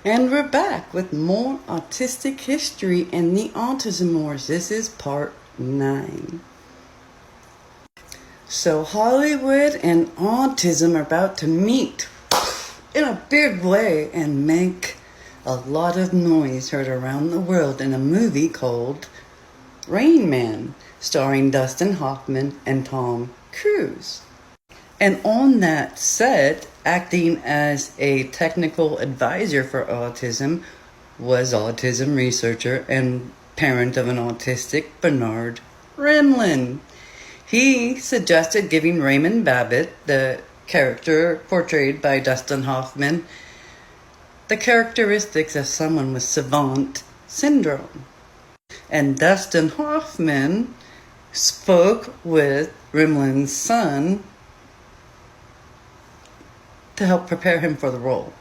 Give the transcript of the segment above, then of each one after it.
And we're back with more Autistic History and the Autism Wars. This is part 9. So Hollywood and autism are about to meet in a big way and make a lot of noise heard around the world in a movie called Rain Man, starring Dustin Hoffman and Tom Cruise. And on that set, acting as a technical advisor for autism, was autism researcher and parent of an autistic Bernard Rimland. He suggested giving Raymond Babbitt, the character portrayed by Dustin Hoffman, the characteristics of someone with savant syndrome. And Dustin Hoffman spoke with Rimland's son to help prepare him for the role.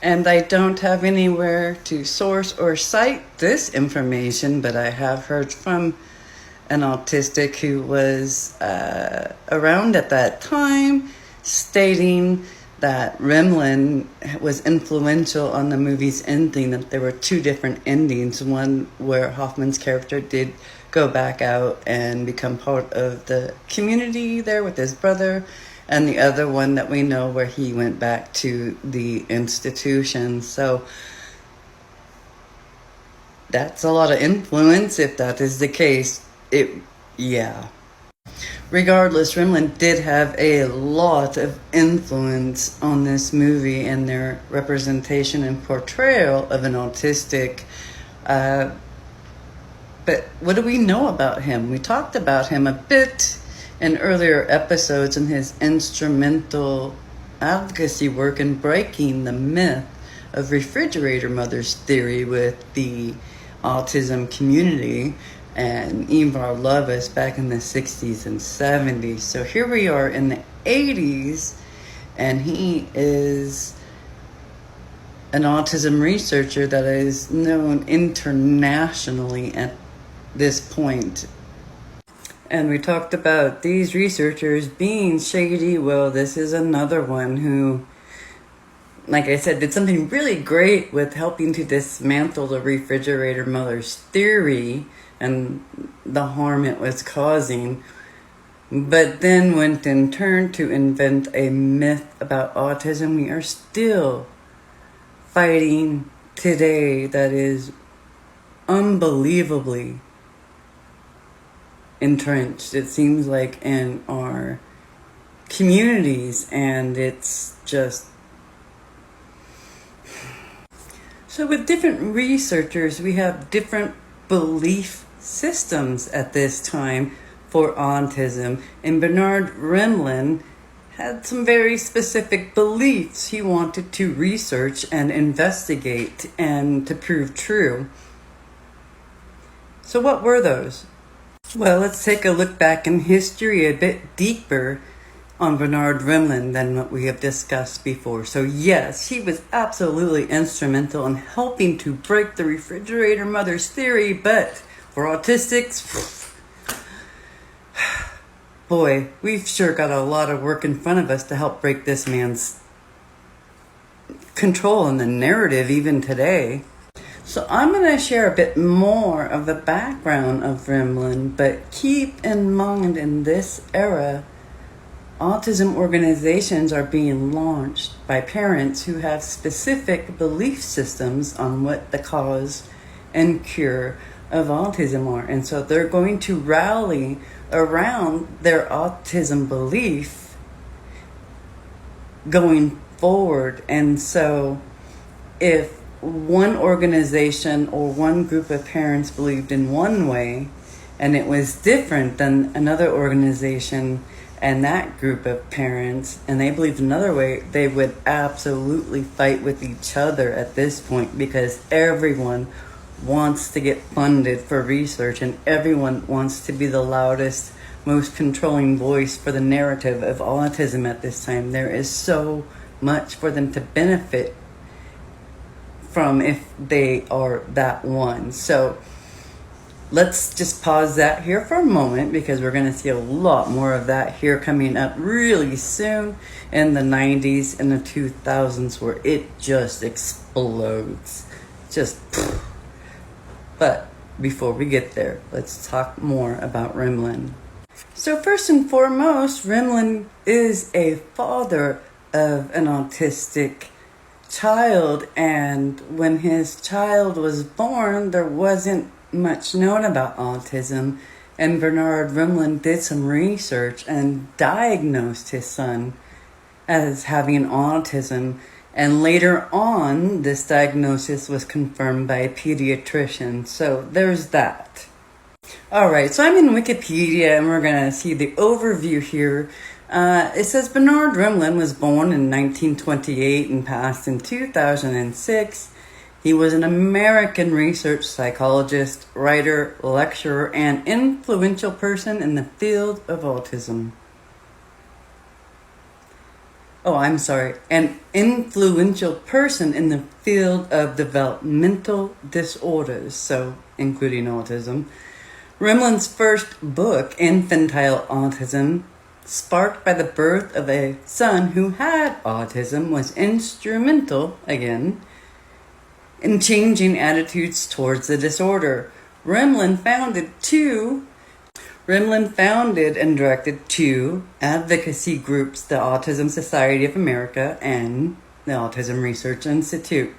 And I don't have anywhere to source or cite this information, but I have heard from an autistic who was around at that time, stating that Rimland was influential on the movie's ending, that there were 2 different endings, one where Hoffman's character did go back out and become part of the community there with his brother, and the other one that we know where he went back to the institution. So that's a lot of influence if that is the case. Regardless, Rimland did have a lot of influence on this movie and their representation and portrayal of an autistic. But what do we know about him? We talked about him a bit in earlier episodes in his instrumental advocacy work in breaking the myth of refrigerator mothers theory with the autism community and Ivar Lovaas back in the 60s and 70s. So here we are in the 80s, and he is an autism researcher that is known internationally at this point. And we talked about these researchers being shady. Well, this is another one who, like I said, did something really great with helping to dismantle the refrigerator mother's theory and the harm it was causing, but then went in turn to invent a myth about autism we are still fighting today that is unbelievably entrenched, it seems like, in our communities, and it's just... So with different researchers, we have different belief systems at this time for autism, and Bernard Rimland had some very specific beliefs he wanted to research and investigate and to prove true. So what were those? Well, let's take a look back in history a bit deeper on Bernard Rimland than what we have discussed before. So yes, he was absolutely instrumental in helping to break the refrigerator mother's theory, but for autistics, boy, we've sure got a lot of work in front of us to help break this man's control in the narrative even today. So I'm going to share a bit more of the background of Rimland, but keep in mind in this era, autism organizations are being launched by parents who have specific belief systems on what the cause and cure of autism are. And so they're going to rally around their autism belief going forward. And so if one organization or one group of parents believed in one way and it was different than another organization and that group of parents, and they believed another way, they would absolutely fight with each other at this point, because everyone wants to get funded for research and everyone wants to be the loudest, most controlling voice for the narrative of autism at this time. There is so much for them to benefit from if they are that one. So let's just pause that here for a moment because we're going to see a lot more of that here coming up really soon in the 90s and the 2000s where it just explodes. But before we get there, let's talk more about Rimland. So first and foremost, Rimland is a father of an autistic child, and when his child was born, there wasn't much known about autism, and Bernard Rimland did some research and diagnosed his son as having autism, and later on this diagnosis was confirmed by a pediatrician. So there's that. Alright, so I'm in Wikipedia and we're going to see the overview here. It says Bernard Rimland was born in 1928 and passed in 2006. He was an American research psychologist, writer, lecturer, and influential person in the field of autism. An influential person in the field of developmental disorders, so including autism. Rimland's first book, Infantile Autism, sparked by the birth of a son who had autism, was instrumental, again, in changing attitudes towards the disorder. Rimland founded and directed two advocacy groups, the Autism Society of America and the Autism Research Institute.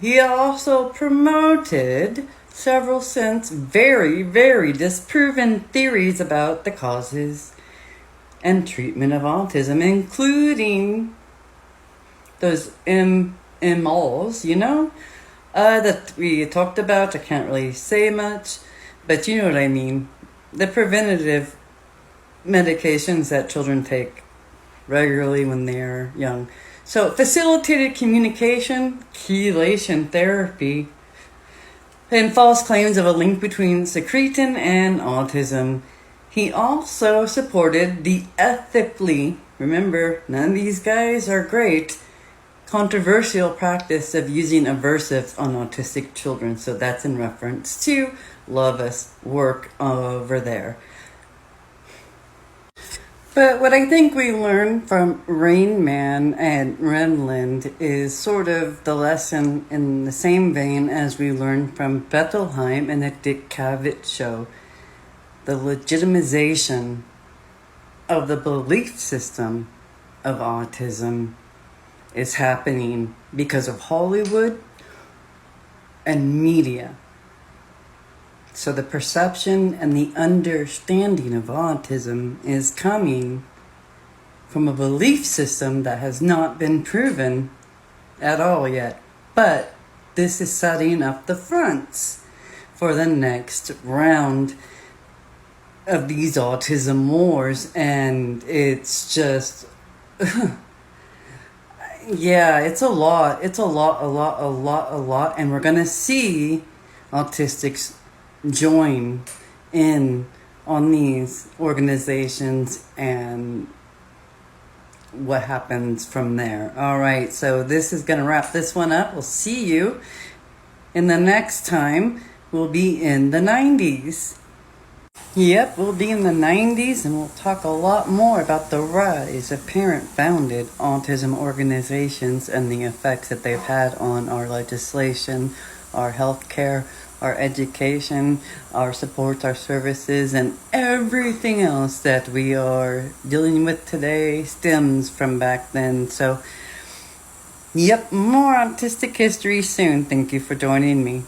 He also promoted several since very, very disproven theories about the causes and treatment of autism, including those MLs, that we talked about. I can't really say much, but you know what I mean. The preventative medications that children take regularly when they're young. So facilitated communication, chelation therapy, and false claims of a link between secretin and autism. He also supported the ethically, remember, none of these guys are great, controversial practice of using aversives on autistic children. So that's in reference to Lovaas' work over there. But what I think we learned from Rain Man and Rimland is sort of the lesson in the same vein as we learned from Bettelheim and the Dick Cavett show. The legitimization of the belief system of autism is happening because of Hollywood and media. So the perception and the understanding of autism is coming from a belief system that has not been proven at all yet. But this is setting up the fronts for the next round of these Autism Wars. And it's just... yeah, it's a lot. It's a lot. And we're going to see autistics join in on these organizations and what happens from there. All right, so this is going to wrap this one up. We'll see you in the next time. We'll be in the 90s. Yep, we'll be in the 90s, and we'll talk a lot more about the rise of parent-founded autism organizations and the effects that they've had on our legislation, our healthcare, our education, our support, our services, and everything else that we are dealing with today stems from back then. So, yep, more autistic history soon. Thank you for joining me.